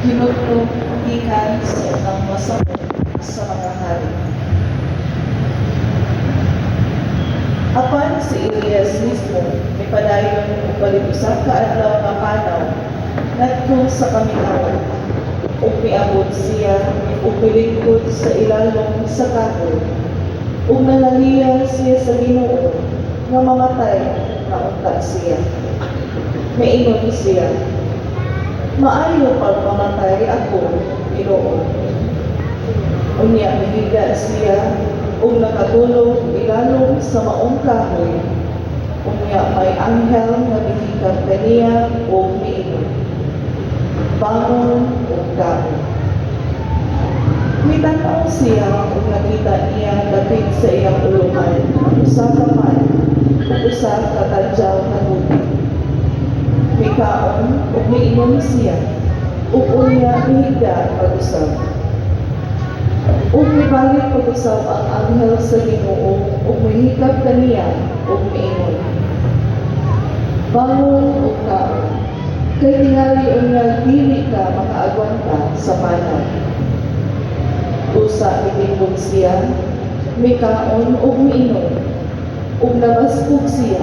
Ginutlog gikan sa unang masamo sa mga hari. Apan si Elias mismo mipadayon og balik-usab ka adlaw nga panaw ngadto sa kaminawan ug miabot siya ug milingkod sa ilalong sa kahoy ug nalaliya siya sa Ginoo nga mamatay na unta siya. Miingon siya, maayo pag mamatay ako, Ginoo. Unya mihiga siya ug nakatulog ilalong sa maong kahoy. Unya may anghel nga mihikap kaniya ug miingon, bangon ug kaon. Mitanaw siya ug nakita niya dapit sa iyang ulungan ang usa ka man ug usa ka tadyaw nga tubig. Mikaon ug miingon siya ug unya mihiga pag-usab. Ug mibalik pag-usab ang anghel sa Ginoo ug mihikap kaniya ug miingon, bangon ug kaon, kay tingali unya dili ka makaagwanta sa panag. Usa mitingog siya, mikaon ug miinom, ug nabaskog siya,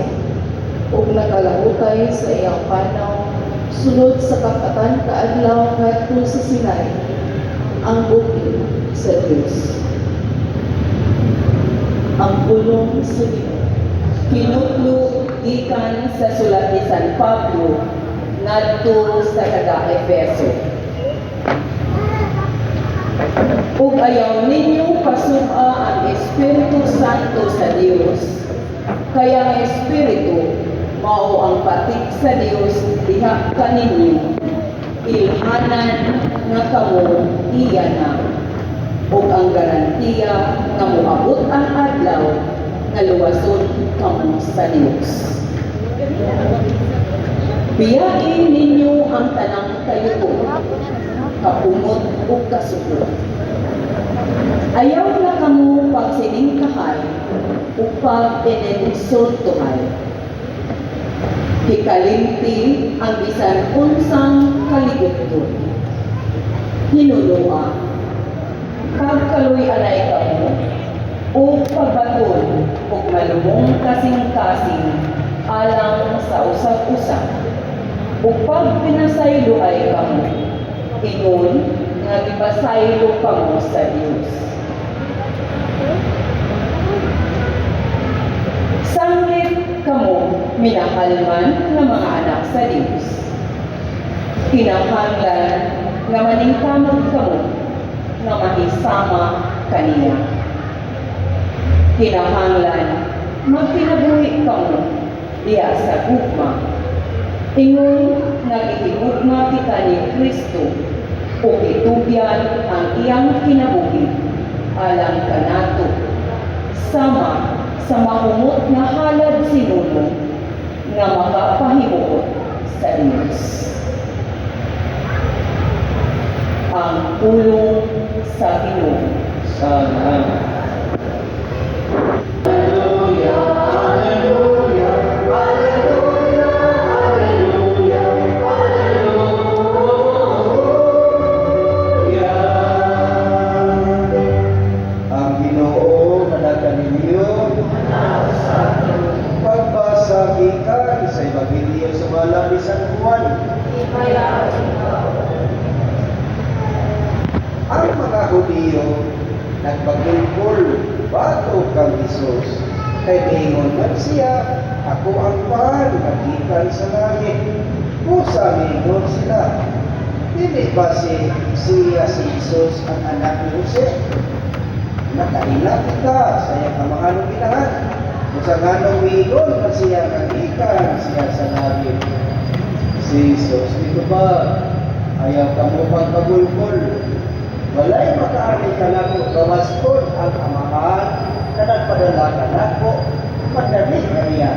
ug nakalahutay sa iyang panaw sulod sa kapatan kaadlaw ngadto sa Sinai, ang bukid sa Dios. Ang pulong sa Ginoo. Kinutlog gikan sa sulat ni San Pablo ngadto sa taga-Efeso. Ug ayaw ninyo pasuma ang Espiritu Santo sa Dios. Kaya ang Espiritu mao ang patik sa Dios diha kaninyo. Ilhanan nga kamo iya na. Ug ang garantiya nga moabot ang adlaw nga luwason kamo sa Dios. Biyain ninyo ang tanang kayuko, kapumot ug kasugod. Ayaw na kamo pagsiningkahay ug pag-ininsultuhay. Hikalimti ang bisan unsang kaligutod. Hinulua, pagkaloy anay kamo ug pagbaton ug malumong kasing-kasing alang sa usab-usab. Ug pag pinasaylo ay kamo, ingon nga gipasaylo kamo sa Dios. Sanglit kamo minahalman nga mga anak sa Dios. Kinahanglan nga maningkamot kamo nga mahisama kaniya. Kinahanglan magkinabuhi kamo diya sa gugma. Ingon nga gihigugma kita ni Kristo o itubyan ang iyang kinabuhi alang kanato sama sa mahumot nga halad sinuno nga makapahimuot sa Diyos. Ang pulong sa Ginoo. Salamat. Hallelujah, hallelujah, hallelujah, hallelujah, hallelujah. Ang Ginoo nadagan ninyo. Pagbasa gikan sa Ebanghelyo sa Balang ni San Juan. Ang mga Hudiyo nagpagulgol bato kang Hesus kay miingon man siya, ako ang pan nagikan sa langit. Pusa miingon sila, dili ba siya si Hesus ang anak ni Jose? Nakaila kita sa iyang kamahanong ginahan. Kung sa ganong miingon man siya nagikan siya sa langit. Si Hesus, dito ba ayaw ka mo pagpagulgol? Walay makaari ka nako gawaskon ang amahan na nagpadala ka nako madali kaniya.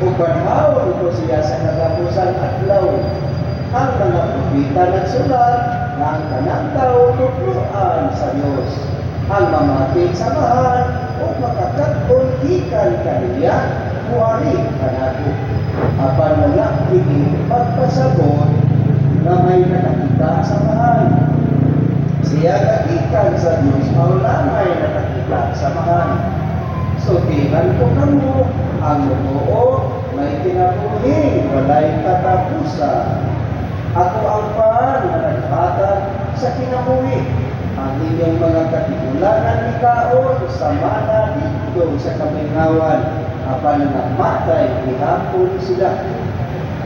Ug panahon ko siya sa katapusan adlaw. Ang mga propeta nagsulat na ang kanang tao tutluan sa Dios. Ang mamating samahan o makakatol gikan kaniya muari kanako. Apan wala kini pagpasabot na may nakakita sa mahal. Sabihan ko kamo, ang totoo may kinabuhing walay katapusan. Ako ang paan na naghatag sa kinabuhi. Ang inyong mga katigulangan ni kaon sa mana dito sa kamingawan, apan namatay ihapon sila.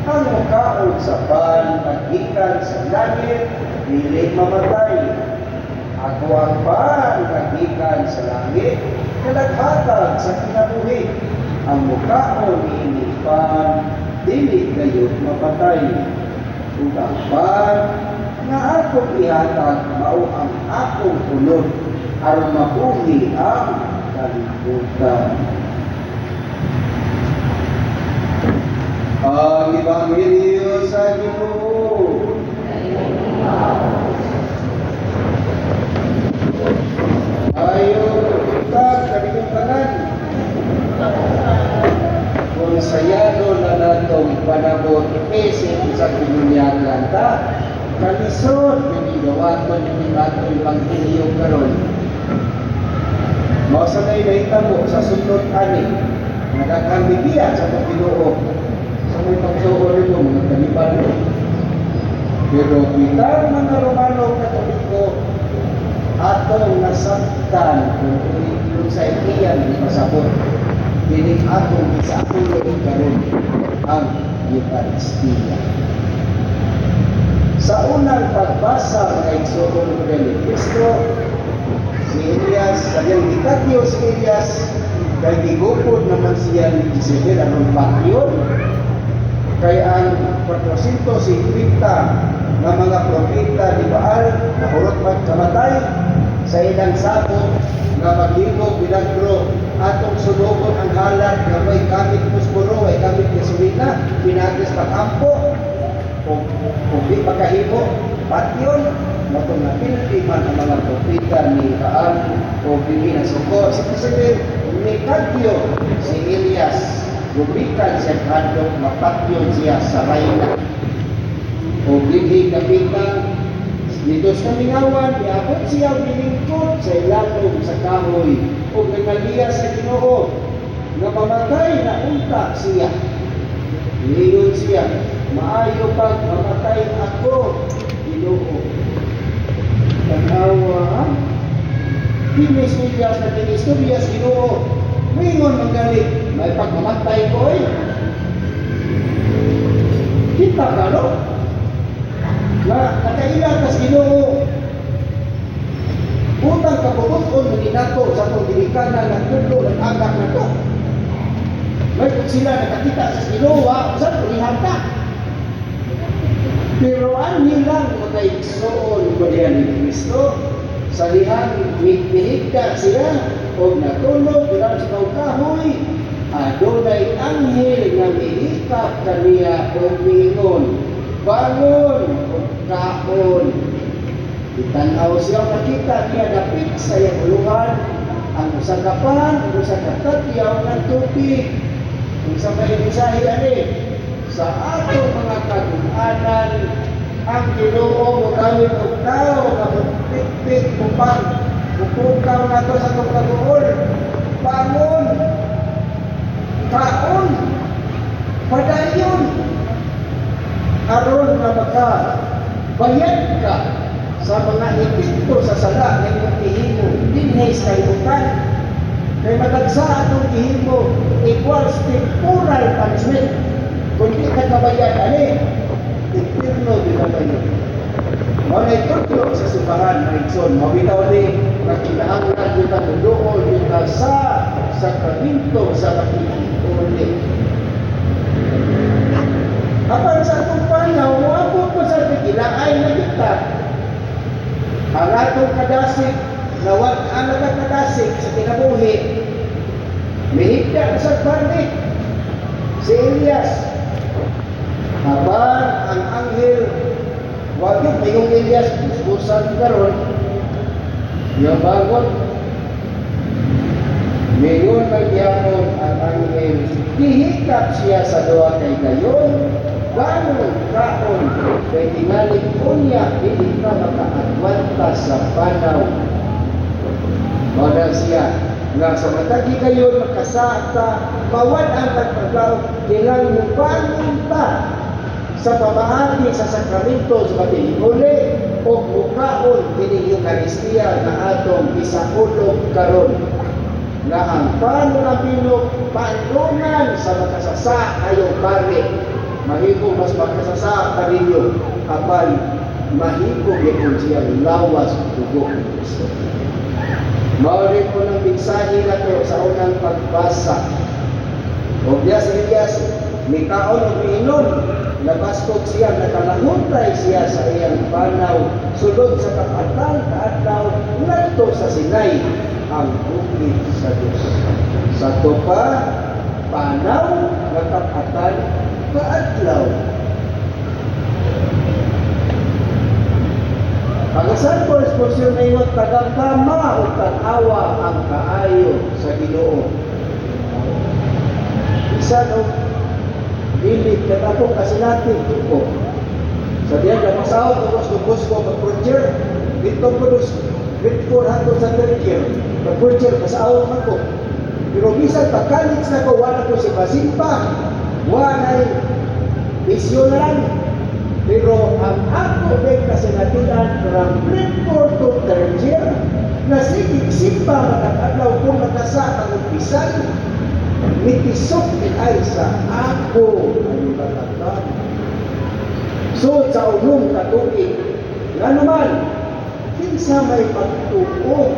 Ang mukaon sa paan nagikan sa langit, dili mamatay. Ako ang paan nagikan sa langit, naghatag sa kinabuhi. Ang mukaon ni inipan, dili kayo mapatay. Ug ang paan nga akong ihatag mao ang akong ulod aron mabuhi ang kalibutan. Ang Ebanghelyo sa Ginoo. Ayo kita kanilang tanan. Kung sayado na natong panabot isin sa kinunyagan ta, kalisod pinigawaton ni nato Ebanghelyo karon. Mao sa nahitabo sa sunod ani nagakambibiya sa Ginoo. Sa may pagsuon nito mga kaniban. Pero kita mga Romano Katoliko atong nasabtan kung sa iyan ipasabot. Dinig atong isaulo karon ang Eucharistia. Sa unang pagbasa ng Exodus ni Cristo, si Elias, sadyang gikatyo si Elias, kay gigupod naman siya ni Jezebel anong bakyon, kay ang 450 na mga propeta ni Baal nahurot magkamatay sa ilang sapot nga maghimo pinagro atong sunugon ang halat nga may kamit pusporo, may kamit gasolina, pinagis pakampo kung di pagkahimo patyon matong napilti man ang mga propeta ni Baal o bimi na suko si Jezebel may kadyo si Elias gubikan siya kadok mapatyon siya sa rayna o bighi kapitan dito sa mingawan iabot siya bilingkod sa ilalong sa kahoy o nagaliya sa Ginoo nga mamatay na unta siya liyon siya maayo pag mamatay ako Ginoo tanawa Pinis Elias na tinistorya sa Ginoo mingon magaling may pagmamatay ko kita ka no na nakaila kas Ginoo utang kabubuton na nato sa pagdilikanan ng tulo ng agak na to may kung sila nakakita sa Ginoo saan pulihan ka pero anhi lang makaigsoon ko diyan ni Kristo sa lihang mihigda siya o natulog ilang sa kahoy adunay anghel nga mihikap kaniya o miingon bangon o kaon itanaw siya nakita niya dapit sa iyang uluhan ang usagapan ang usagatagyaw ng tubig kung sa may mensahe ani sa atong mga kagunanan ang Ginoo mogamit og tao nga mupit-pit upang pupukaw nato sa atong kaguol bangon kaon padayon aron nga maka bayad ka sa mga epekto sa sala ng iyong ihimo dinhi sa kalibutan kay madagsa atong ihimo equals temporal punishment kung di ka kabayad ani eterno binabayo mo na itutlo sa simbahan na igsoon mabitaw ni nakinahanglan kita muduol kita sa sakramento sa pagkikuli apan sa atong panaw moabot po sa pigilaay na kita ang atong kadasig na wag ang nagkakadasig sa kinabuhi mihigda sa bandit si Elias apan ang anghel wag yung mayong Elias busbusan karon yung bagot mayon magyapon ang anghel dihikap siya sa duha kay gayon bangon kaon kay tingali unya hindi ka makaagwanta sa panaw. Modal siya nga sa matagi kayo magkasata mawad ang pagpaglaw kailang mubangon ta sa pamaagi sa sakramento sa patinuli o mukaon kini Eucharistia na atong isaulog karon nga ang panulapino panungan sa makasasa kayong pare mahigong mas makasasa pa ninyo apan mahigong yakon siyang lawas dugo ng Kristo. Maulit ko ng mensahe na to sa unang pagbasa. Obyas Elias, mikaon o miinon, nabaskog siya, nakalahuntay siya sa iyang panaw, sulod sa kapatan kaadlaw, ngadto sa Sinai, ang bukid sa Diyos. Sa tupa, panaw, nakapatan kaadlaw. Ang Santo Esponsyon na ingot, tagang-tama o tag-awa ang kaayo sa Ginoo. Isa no, dilig katapong kasi natin ko. Sa diyan na masahod tugos ko mag-project, dito ko dos grade 4 hanggang sa 3rd year. Mag-project, masahod ako. Pero bisan pagkalit na ko, wala ko si Basimpa, wala bisyo na lang. Pero ang ako din kasi natilan from grade 4 to 3rd year, na sigig-simpa makakadlaw kung nakasa ang umpisan, mitisok ay sa ako ang ibatatan. So, sa unong katuig, nga naman, kinsa may pagtuo,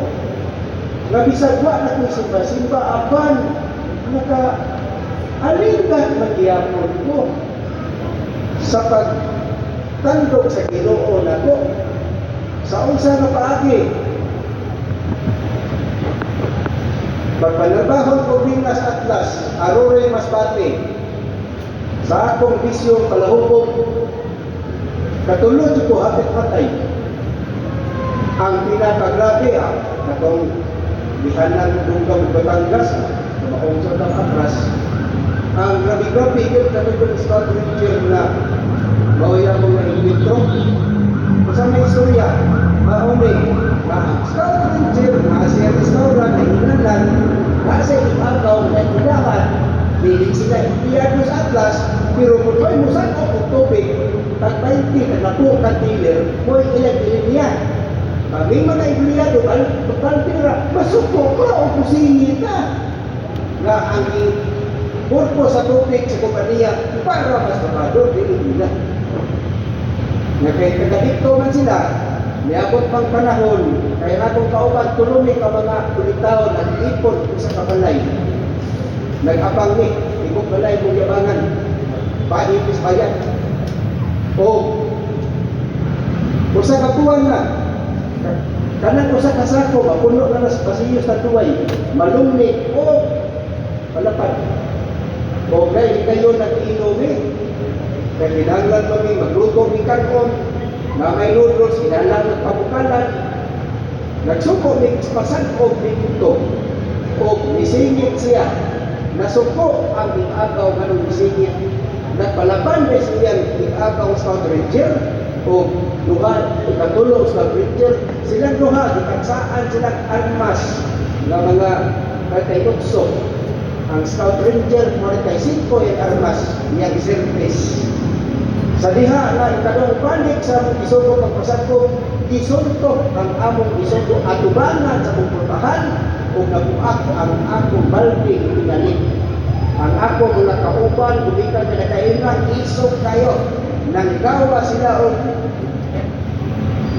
nga bisagwa na kung simba-simba, apan, naka-alinggat magyapon ko sa pagtandog sa Ginoo na ko, sa unsa na paagi, pagpanabahon ko Binas Atlas, Aurora Masbate, sa akong bisyong palahubog, katulad ko hapit patay. Ang pinakagrabe katong bihanan Dugang Batangas, na maungsod ng Atlas, ang grabe-grabe yun katulad ng Scott Ranger na mauya mong na-invitro. Sa may istorya, mauni, ang Scott Ranger na siya restaurant na hinanan, kasi ibagaw na hilahan, biling sila ipiyado sa Atlas, pero kung kayo mo saan ako tubig, tag-20 na napukan dealer, mo ilang niya. Kaming mga ibliyado, pagpalpira, masuko ko o kusingin na. Nga ang purpo sa tubig sa kompanya, para mas mamador, dili nila. Nga kahit taga-dikto man sila, niabot pang panahon, kaya atong kauban, tulungi ka mga kulitaw, nag-ipon sa kabalay. Nag-apang ni, ikong balay mong yabangan, paipis bayan. O sa kapuan na, kanan usa ka sako, mapuno na sa pasiyos na tuway, malumni, o palapad. O kayo nag-inuwi, kaya kinahanglan kami magluto ni kanon, na may noodles, kinahanglan magpabukalan, nagsuko ni pasag-og ni puto, o nisingit siya, nasuko ang agaw ng nisingit, nagpalaban na siyang agaw sa Ranger, o luha, ikatulong sa Ranger, silang luha, ikagsaan silang armas ng mga katayotso. Ang Scout Ranger, 45 yung armas, niyang service. Sa diha na ikadong panik sa among isugo pagpasagkog, gisuntok ang among isugo atubangan sa pumpuntahan o nabuak ang akong balde pinalik. Ang ako mga kauban, gumikan ka na kayo na, isog kayo. Nanggawa sila o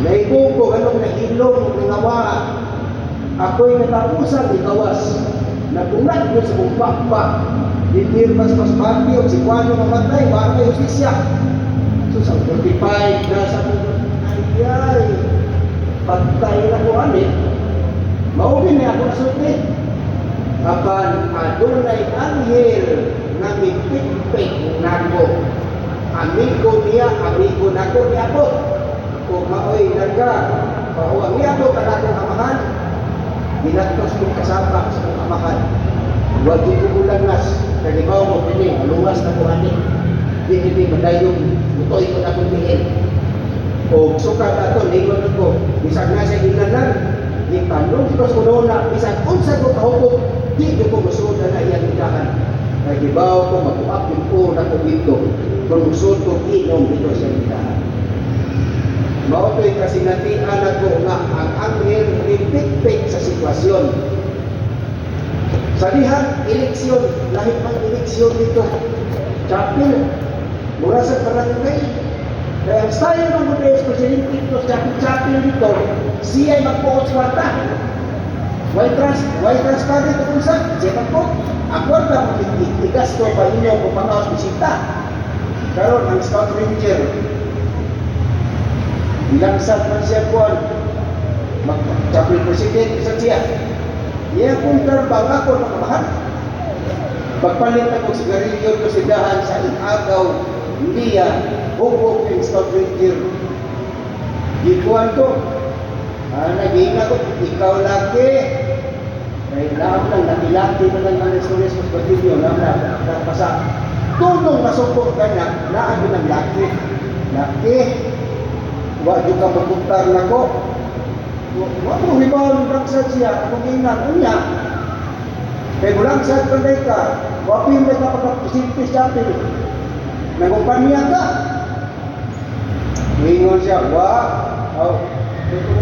naibuko, anong nahilong, nangawa. Ako'y natapusan, ikawas. Nagunat mo sa kumpakpak. Ditir mas pati o si Juano mamatay, baka may justisya. So sa 45 na sa ay, pagtay na ko amin, maugin na ako nasulti. Apan adunay anghel na mipikpik nako. Amigo niya, amigo nako niya po. Kung maoy naga, pauang niya po kanakong amahan, ginagtos kong kasama sa kong amahan. Huwag yung kukulangas, kanibaw mo pili, maluwas na kuhanin. Hindi madayong, butoy ko na kong tingin. O sukat ato, lingon ko, bisag na sa ilanan, ipanungkos ko doon na isang unsa ko kahukot, di ko musuda na iyang ikahan. Nagibaw ko, mag-uapin ko na ko dito, kung musud ko inom dito sa ikahan. Mautoy kasi natian ako nga ang anghel nipikpik sa sitwasyon. Sa dihang eleksyon, lahit mang eleksyon dito, chapel, mura sa barangay. Kaya ang style ng mga presidente dito sa chapel dito, siya ay magpuot sa kwarta. Why transparent kung sa? Siya magpuot. Ang kwarta, itigas ko pa inyo kung pangawas bisita. Karon ang scout ranger, bilangsat man siya kuwan, mag-chapel president sa siya. Iya kung tarbang ako nakamahan. Pagpalit ako sigarilyo ko sigahan sa inagaw, niya, hubog yung scout ranger. Gikuan ko. Nag-iingat ko, ikaw laki. Kaya lahat lang, nakilaki na lang ang stories sa video, napasa. Tunong masupot ka na, naan ng laki. Laki. Huwag yung kapapuntar na ko. Huwag mo hibaw ng langsad siya, kung inan, unya. Kaya mo langsad kanday ka, wapin mo ka pagkapusintis chapel. Nagumpanya ka. Ingon siya,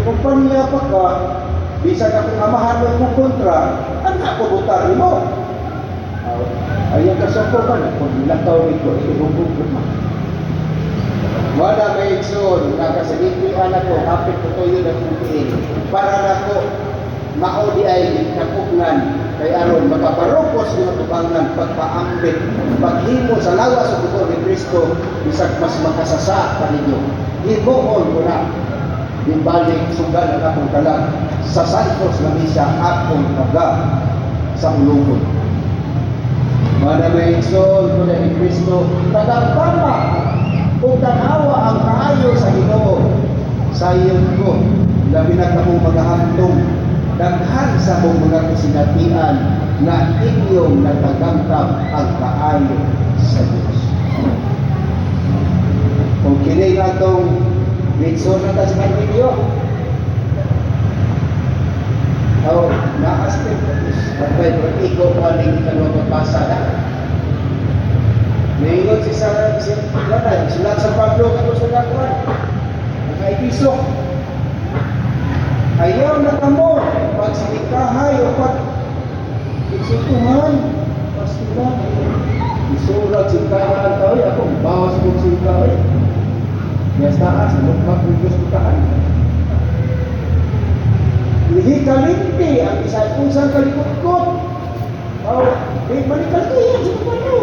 kumpanya pa ka, bisa ka kung amahan mo yung kontra, anak ko butar mo. Ayang kasoko ka na, kung ilakaw ito, ibubog mo. Wala may ikson, nakasaliti anak ko, hapit ko tuyo na putiin, para na ko, maudi ay nakugnan, kay aron makaparokos ng tubangan, pagpaambit, paghimo sa lawas sa buko ni Kristo, bisag mas makasasa pa ninyo. Himuon ko na, balik sugal ang akong kalag sa santos na misa akong paga sa ulungon. Mana may ikson ko na ni Kristo, tagapama kung tanawa ang kaayo sa Ginoo sa iyon ko, labi na kamong maghahantong, daghan sa mong mga kasinatian na inyong nagtagamtap ang kaayo sa Diyos. Kung kini nga itong litson na tas ng video, na-aspect patay, pero ikaw pa rin ikalawang pagbasa na. Ngayon si Sarah, sulat sa Pablo, kato sa Lakuan, nakaipiso. Ayaw na kamo, pag sinikahay o pag iksutuhan, pastilan. Isulat sikahan kawin, ako bawas kong sikahan. Yes, taas, lukmak ng Diyos kutahan. Hindi kalimpi, ang isang kalikot-kot. Balikalito yan sa kapano.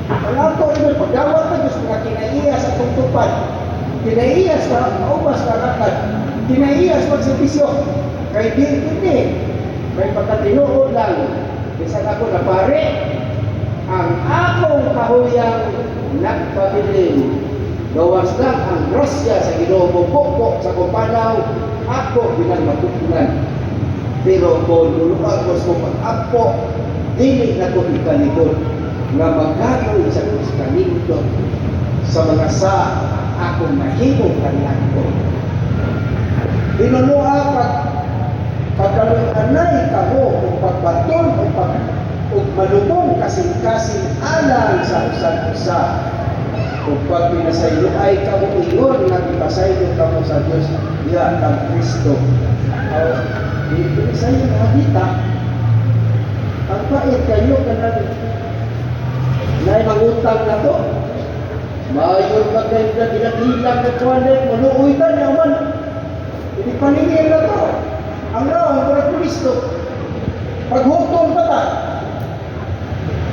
Wala ko rin, pagdawat na Diyos, mga kinaiyas at tungtupan. Kinaiyas ka, maubas ka kakad. Kinaiyas magsibisyo. Kaya hindi. May pagkatinuod lang. Bisan ako na pare, ang akong kahuyang nagpabilin. Gawas lang ang grasya sa Ginoo bukok sa kupanaw, ako binagmatutunan. Pero kung luluagos ko pag-apo, dili na ko ikalikod nga magkakaroon sa kanindot sa mga sa akong mahimong kanilang ko. Inunuha pagkaluanay ka mo kung pagbaton o malubong kasing-kasing alang sa usan-usa. Kung pag pinasayloay ka mo ingon na ipasaylo ka mo sa Diyos, ya kang Kristo. Pinasaylo na habita. Ang pait kayo ka na mangutang na to. Mayon ka kayo na ginagilang na tuwalit, maluoy ka naman. Hindi paningin na to. Ang raon ko na Kristo. Paghutong pa ta.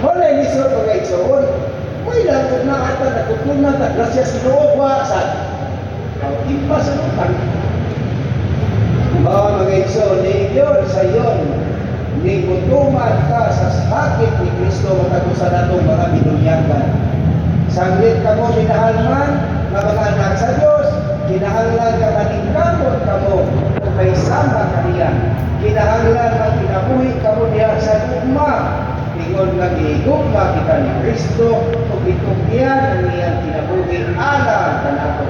Wala yung isot o kaitsoon. May lang kung nakata na kutunan na grasya sa loob waasan. Ipa sa utang. Mga itsoon, ni Diyos sa iyon, ni kutuman ka sa sakit ni Kristo matagos sa natong mga binunyagan. Sanglit ka mo, kinahalman, na mga anak sa Diyos, kinahanglan ka maningkamot ka mo, kung may sama ka niya. Kinahanglan ang kinabuhi ka mo niya sa lugma. Ingon nga gihigugma kita ni Kristo, kung itugyan ang iyang kinabuhi, alam ka nato.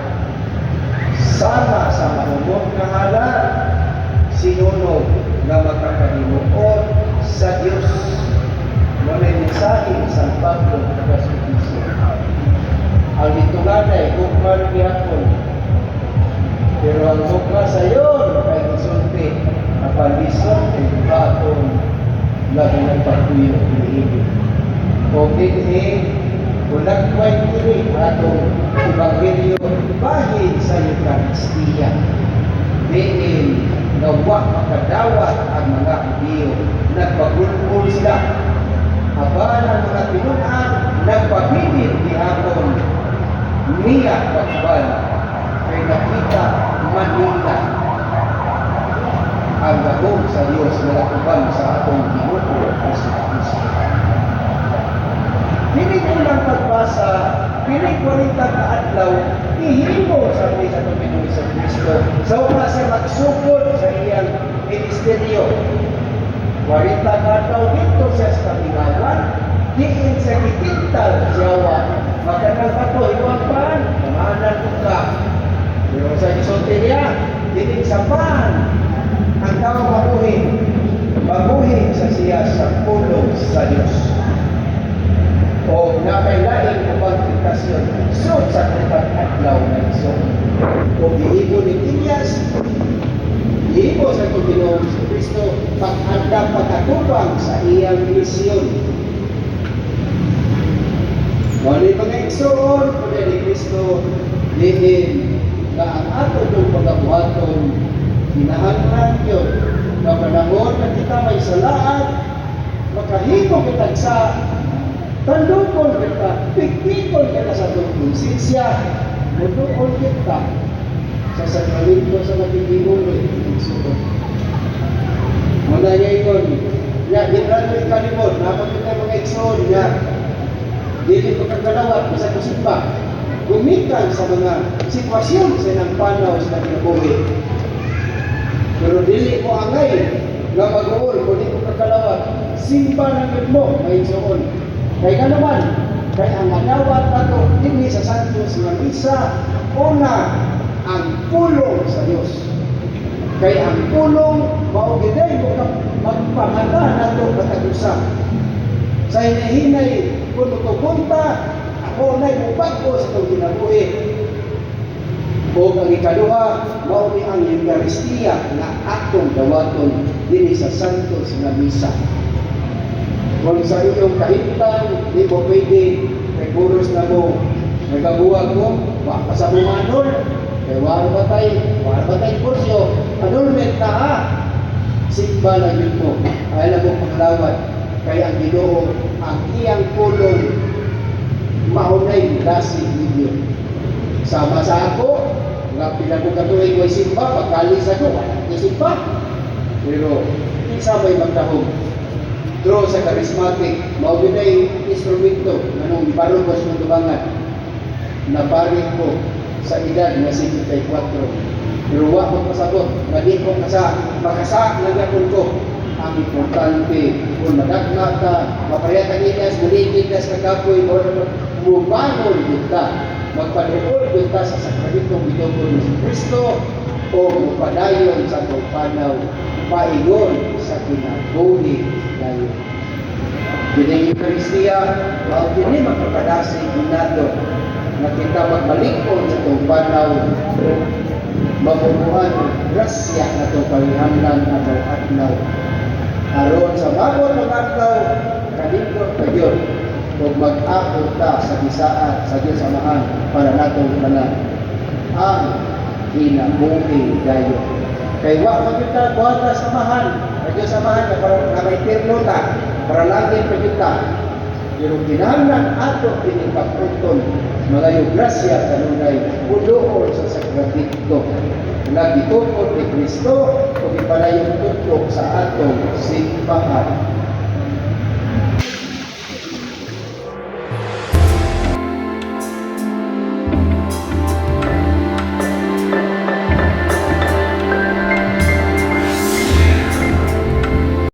Sama sa mahumot na halan, sinunog nga magkakahimuon sa Dios. Muna yung mensahe sa Pablo taga Subiso. Ang ituganay, hukman gihapon. Pero ang hukma sa iyon, kay isulti, napalisod, ay baton, labi ng pagtuyo, iniibig. O dinhi, ulagway kini atong Ebanghelyo bahin sa Eucharistia. Diin, nawa makadawat ang mga Hudiyo, nagpagulpul sila. Habang ang mga pinunan, nagpabilin gihapon, niya pagbal, kay nakita Manila ang gabong sa Diyos na nakuban sa atong Ginoo Kristo. Dili ko lang pagbasa, dili ko rin pagkaadlaw, ihimo sa atong Ginoo sa Kristo. Sa una siya magsugod sa iyang ministeryo. 40 kataw dito siya sa kamingawan, diin sa kitintal siyawa, magkanal pa to, iwang paan, kamahanan ko ka. Pero sa isulti niya, diin sa paan, ang tao mabuhin sa siya sa pulong sa Diyos. O nakailaing upang kritasyon, so sa kripat-adlaw na iso. O giibo ni Elias, giibo sa Panginoon sa Kristo, pag-andang pagkatubang sa iyang misyon. Wali mga igsoon, kundi ni Kristo, diin na ang ato ng pagkabuhaton, hinahanglan yun, na panahon na kita may salaan, makahimo kita sa tandukon kita, pigpikon kita sa itong konsensya, mutuon kita sa sakramento sa nakikinuloy, igsoon. Muna niya yun, ginrano yung kalimod, napagkita mga igsoon niya, dili ko kagkalawat sa kusimba, gumikan sa mga sitwasyon sa ilang panaw sa kinabuhi. Pero dili mo angay nga mag-uol kung di ko kakalawat, simba na mo, may igsoon. Kaya ka naman, kaya ang manawat nato, hindi sa Santos nga misa, una, ang pulong sa Diyos. Kaya ang pulong, maugiday mo magpangata nato katagusa. Sa hinahinay, kung tupunta, ako na'y mubago sa itong kinabuhi. O ang ikaduha, mauni ang Eucharistia na atong dawaton din sa Santos nga misa. Kung sa iyong kahintang, di mo pwede, kay puros na mo, nagabuwag mo, baka sa bumanol, kay wala ba tayo kursyo, annulment na ha, simba na yun mo, ay na mo panglawat, kay ang Ginoo, ang iyang pulong, maunay lasig ninyo. Sama sa ako, nga pinagkatuloy ko ay simba, pagkalis ako, wala simba. Pero, isa may magtahog. Draw sa charismatic, maubinay instrumento, anong iparugos ng tubangan, na parin ko sa edad na 54. Pero wak magpasabot, nga di ko makasa na gapon ko. Ang importante, kung madagna ka, mapayatan inas, muligid ka sa kapoy, mubangon kita, magpanuol kita sa sakramento Ginoo ni Kristo, o mupadayon sa pagpanaw, paingon sa kinabuhi ngayon. Dinay Eucharistia, wag din magpapadasig nato na kita magbalikon sa pagpanaw, mabubuhan grasya na itong pangihanglan adlaw-adlaw. Aron sa bawat mga adlaw, kalingkot ka Diyos, kung mag-akot ta sa bisaan sa Diyos Amahan para natong tanan ang kinabuhi gayo. Kay wa magkita buhata sa Amahan, sa Diyos Amahan na para may terno ta, para lagi pagkita. Pero kinahanglan ato pinipagpunton mga yung grasya kanunay pudoon sa sakramento. Nagitupod ni Kristo kung ipalayong tutok sa atong simbahan.